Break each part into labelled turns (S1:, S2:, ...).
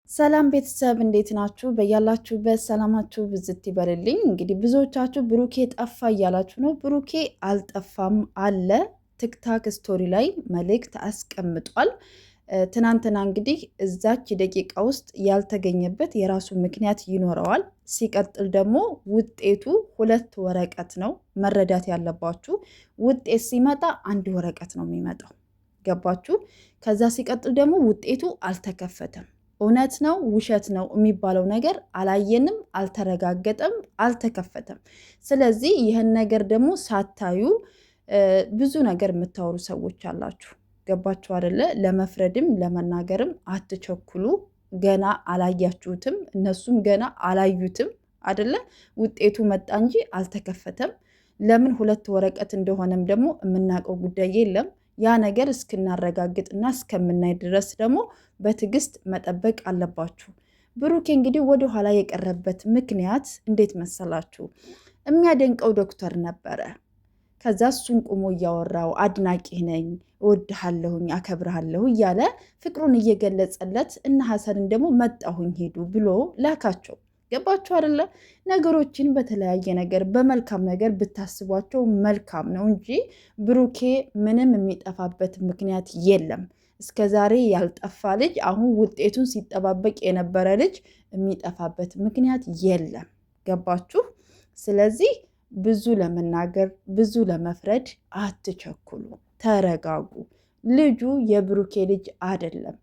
S1: ሰላም ቤተሰብ እንዴት ናችሁ? በያላችሁበት ሰላማችሁ ብዝት ይበልልኝ። እንግዲህ ብዙዎቻችሁ ብሩኬ ጠፋ እያላችሁ ነው። ብሩኬ አልጠፋም አለ። ቲክታክ ስቶሪ ላይ መልእክት አስቀምጧል። ትናንትና እንግዲህ እዛች ደቂቃ ውስጥ ያልተገኘበት የራሱ ምክንያት ይኖረዋል። ሲቀጥል ደግሞ ውጤቱ 2 ወረቀት ነው። መረዳት ያለባችሁ ውጤት ሲመጣ 1 ወረቀት ነው የሚመጣው። ገባችሁ? ከዛ ሲቀጥል ደግሞ ውጤቱ አልተከፈተም። እውነት ነው ውሸት ነው የሚባለው ነገር አላየንም፣ አልተረጋገጠም፣ አልተከፈተም። ስለዚህ ይህን ነገር ደግሞ ሳታዩ ብዙ ነገር የምታወሩ ሰዎች አላችሁ። ገባችሁ አይደለ? ለመፍረድም ለመናገርም አትቸኩሉ። ገና አላያችሁትም፣ እነሱም ገና አላዩትም አይደለ? ውጤቱ መጣ እንጂ አልተከፈተም። ለምን 2 ወረቀት እንደሆነም ደግሞ የምናውቀው ጉዳይ የለም። ያ ነገር እስክናረጋግጥና እስከምናይ ድረስ ደግሞ በትዕግስት መጠበቅ አለባችሁ። ብሩኬ እንግዲህ ወደኋላ የቀረበት ምክንያት እንዴት መሰላችሁ? የሚያደንቀው ዶክተር ነበረ። ከዛ እሱን ቁሞ እያወራው አድናቂ ነኝ፣ እወድሃለሁኝ፣ አከብርሃለሁ እያለ ፍቅሩን እየገለጸለት እነ ሀሰንን ደግሞ መጣሁኝ ሄዱ ብሎ ላካቸው። ገባችሁ አይደለ? ነገሮችን በተለያየ ነገር በመልካም ነገር ብታስቧቸው መልካም ነው እንጂ ብሩኬ ምንም የሚጠፋበት ምክንያት የለም። እስከ ዛሬ ያልጠፋ ልጅ አሁን ውጤቱን ሲጠባበቅ የነበረ ልጅ የሚጠፋበት ምክንያት የለም። ገባችሁ? ስለዚህ ብዙ ለመናገር ብዙ ለመፍረድ አትቸኩሉ፣ ተረጋጉ። ልጁ የብሩኬ ልጅ አይደለም።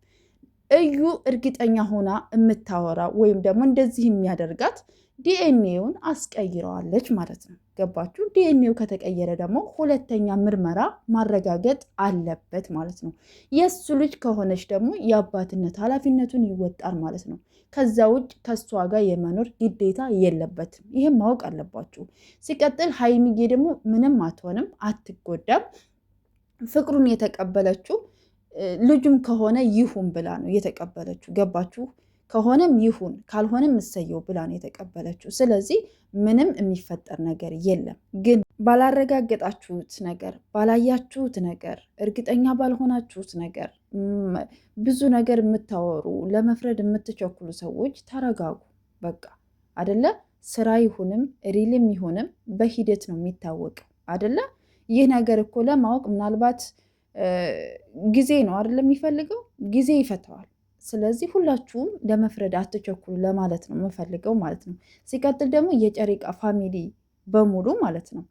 S1: እዩ እርግጠኛ ሆና የምታወራ ወይም ደግሞ እንደዚህ የሚያደርጋት ዲኤንኤውን አስቀይረዋለች ማለት ነው። ገባችሁ? ዲኤንኤው ከተቀየረ ደግሞ 2ኛ ምርመራ ማረጋገጥ አለበት ማለት ነው። የእሱ ልጅ ከሆነች ደግሞ የአባትነት ኃላፊነቱን ይወጣል ማለት ነው። ከዛ ውጭ ከእሷ ጋር የመኖር ግዴታ የለበትም። ይህም ማወቅ አለባችሁ። ሲቀጥል ሀይሚዬ ደግሞ ምንም አትሆንም፣ አትጎዳም። ፍቅሩን የተቀበለችው ልጁም ከሆነ ይሁን ብላ ነው የተቀበለችው። ገባችሁ? ከሆነም ይሁን ካልሆነም እሰየው ብላ ነው የተቀበለችው። ስለዚህ ምንም የሚፈጠር ነገር የለም። ግን ባላረጋገጣችሁት ነገር፣ ባላያችሁት ነገር፣ እርግጠኛ ባልሆናችሁት ነገር ብዙ ነገር የምታወሩ ለመፍረድ የምትቸኩሉ ሰዎች ተረጋጉ። በቃ አደለ? ስራ ይሁንም ሪልም ይሁንም በሂደት ነው የሚታወቀው አደለ? ይህ ነገር እኮ ለማወቅ ምናልባት ጊዜ ነው አይደለም የሚፈልገው፣ ጊዜ ይፈተዋል። ስለዚህ ሁላችሁም ለመፍረድ አትቸኩሉ ለማለት ነው የምፈልገው ማለት ነው። ሲቀጥል ደግሞ የጨሪቃ ፋሚሊ በሙሉ ማለት ነው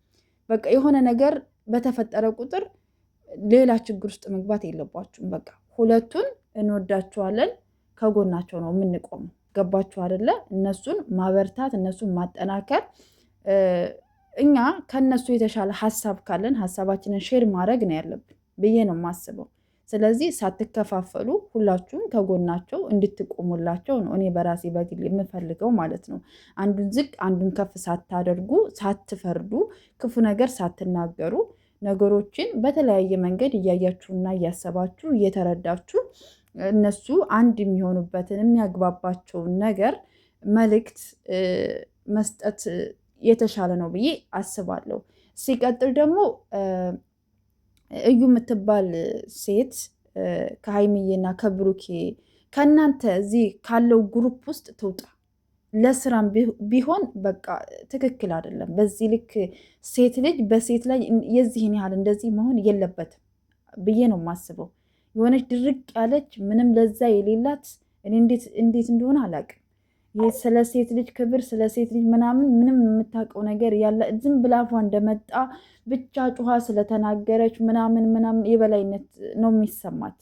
S1: በቃ የሆነ ነገር በተፈጠረ ቁጥር ሌላ ችግር ውስጥ መግባት የለባችሁም። በቃ ሁለቱን እንወዳቸዋለን፣ ከጎናቸው ነው የምንቆመው። ገባችሁ አይደለ? እነሱን ማበርታት፣ እነሱን ማጠናከር፣ እኛ ከነሱ የተሻለ ሀሳብ ካለን ሀሳባችንን ሼር ማድረግ ነው ያለብን ብዬ ነው የማስበው። ስለዚህ ሳትከፋፈሉ ሁላችሁም ከጎናቸው እንድትቆሙላቸው ነው እኔ በራሴ በግል የምፈልገው ማለት ነው። አንዱን ዝቅ አንዱን ከፍ ሳታደርጉ፣ ሳትፈርዱ፣ ክፉ ነገር ሳትናገሩ ነገሮችን በተለያየ መንገድ እያያችሁና እያሰባችሁ እየተረዳችሁ እነሱ አንድ የሚሆኑበትን የሚያግባባቸውን ነገር መልእክት መስጠት የተሻለ ነው ብዬ አስባለሁ። ሲቀጥል ደግሞ እዩ የምትባል ሴት ከሀይሚዬና ከብሩኬ ከእናንተ እዚህ ካለው ግሩፕ ውስጥ ትውጣ። ለስራም ቢሆን በቃ ትክክል አይደለም። በዚህ ልክ ሴት ልጅ በሴት ላይ የዚህን ያህል እንደዚህ መሆን የለበትም ብዬ ነው የማስበው። የሆነች ድርቅ ያለች ምንም ለዛ የሌላት እኔ እንዴት እንደሆነ አላውቅም። ይህ ስለ ሴት ልጅ ክብር ስለ ሴት ልጅ ምናምን ምንም የምታውቀው ነገር ያለ ዝም ብላ አፏ እንደመጣ ብቻ ጩኋ ስለተናገረች ምናምን የበላይነት ነው የሚሰማት።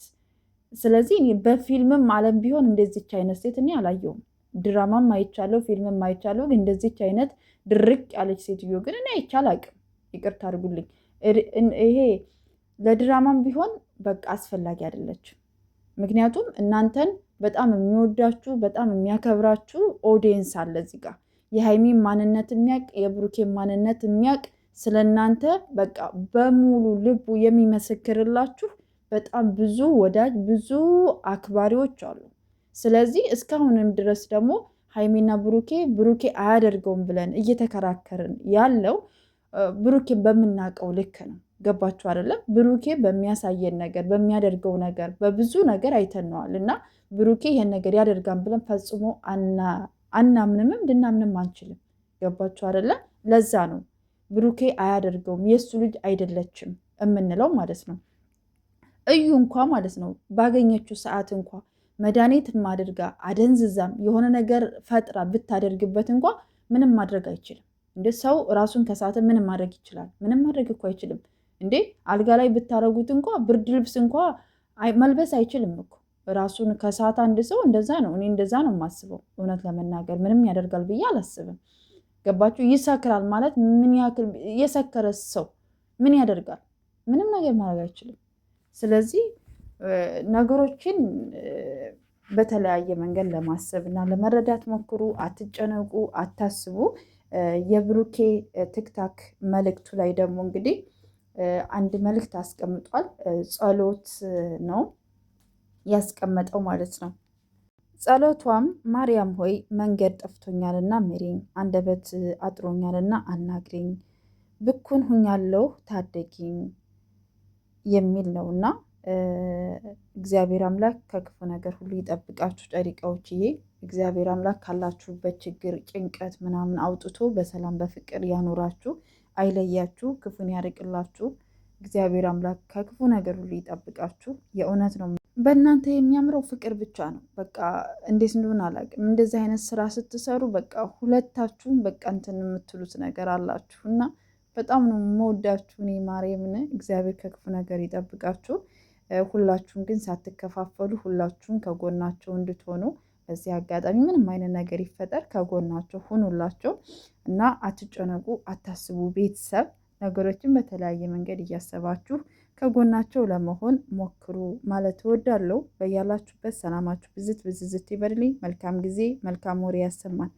S1: ስለዚህ በፊልምም ዓለም ቢሆን እንደዚች አይነት ሴት እኔ አላየውም። ድራማም አይቻለሁ፣ ፊልምም አይቻለሁ። ግን እንደዚች አይነት ድርቅ ያለች ሴትዮ ግን እኔ አይቼ አላውቅም። ይቅርታ አድርጉልኝ። ይሄ ለድራማም ቢሆን በቃ አስፈላጊ አይደለችም። ምክንያቱም እናንተን በጣም የሚወዳችሁ በጣም የሚያከብራችሁ ኦዲየንስ አለ እዚህ ጋር። የሀይሚን ማንነት የሚያውቅ የብሩኬን ማንነት የሚያውቅ ስለ እናንተ በቃ በሙሉ ልቡ የሚመሰክርላችሁ በጣም ብዙ ወዳጅ ብዙ አክባሪዎች አሉ። ስለዚህ እስካሁንም ድረስ ደግሞ ሀይሚና ብሩኬ አያደርገውም ብለን እየተከራከርን ያለው ብሩኬን በምናውቀው ልክ ነው። ገባችሁ አይደለም? ብሩኬ በሚያሳየን ነገር በሚያደርገው ነገር በብዙ ነገር አይተነዋል እና ብሩኬ ይሄን ነገር ያደርጋን ብለን ፈጽሞ አናምንምም ልናምንም አንችልም። ገባችሁ አይደለም? ለዛ ነው ብሩኬ አያደርገውም የእሱ ልጅ አይደለችም የምንለው ማለት ነው። እዩ እንኳ ማለት ነው ባገኘችው ሰዓት እንኳ መድኃኒትም አድርጋ አደንዝዛም የሆነ ነገር ፈጥራ ብታደርግበት እንኳ ምንም ማድረግ አይችልም። እንደ ሰው ራሱን ከሳተ ምንም ማድረግ ይችላል? ምንም ማድረግ እኮ አይችልም። እንዴ አልጋ ላይ ብታረጉት እንኳ ብርድ ልብስ እንኳ መልበስ አይችልም እኮ ራሱን ከሳተ አንድ ሰው እንደዛ ነው። እኔ እንደዛ ነው የማስበው። እውነት ለመናገር ምንም ያደርጋል ብዬ አላስብም። ገባችሁ? ይሰክራል ማለት ምን ያክል የሰከረ ሰው ምን ያደርጋል? ምንም ነገር ማድረግ አይችልም። ስለዚህ ነገሮችን በተለያየ መንገድ ለማሰብ እና ለመረዳት ሞክሩ። አትጨነቁ፣ አታስቡ። የብሩኬ ቲክታክ መልእክቱ ላይ ደግሞ እንግዲህ አንድ መልእክት አስቀምጧል። ጸሎት ነው ያስቀመጠው ማለት ነው። ጸሎቷም ማርያም ሆይ መንገድ ጠፍቶኛልና ምሪኝ፣ አንደበት አጥሮኛልና አናግሪኝ፣ ብኩን ሁኛለሁ ታደጊኝ የሚል ነው እና እግዚአብሔር አምላክ ከክፉ ነገር ሁሉ ይጠብቃችሁ ጨሪቃዎችዬ። እግዚአብሔር አምላክ ካላችሁበት ችግር፣ ጭንቀት ምናምን አውጥቶ በሰላም በፍቅር ያኖራችሁ፣ አይለያችሁ፣ ክፉን ያርቅላችሁ። እግዚአብሔር አምላክ ከክፉ ነገር ሁሉ ይጠብቃችሁ። የእውነት ነው። በእናንተ የሚያምረው ፍቅር ብቻ ነው። በቃ እንዴት እንደሆነ አላውቅም። እንደዚህ አይነት ስራ ስትሰሩ በቃ ሁለታችሁም በቃ እንትን የምትሉት ነገር አላችሁ እና በጣም ነው የምወዳችሁ። እኔ ማርያምን እግዚአብሔር ከክፉ ነገር ይጠብቃችሁ። ሁላችሁም ግን ሳትከፋፈሉ ሁላችሁም ከጎናቸው እንድትሆኑ በዚህ አጋጣሚ ምንም አይነት ነገር ይፈጠር ከጎናቸው ሁኑላቸው እና አትጨነቁ፣ አታስቡ። ቤተሰብ ነገሮችን በተለያየ መንገድ እያሰባችሁ ከጎናቸው ለመሆን ሞክሩ ማለት እወዳለሁ። በያላችሁበት ሰላማችሁ ብዝት ብዝዝት ይበልልኝ። መልካም ጊዜ፣ መልካም ወሬ ያሰማን።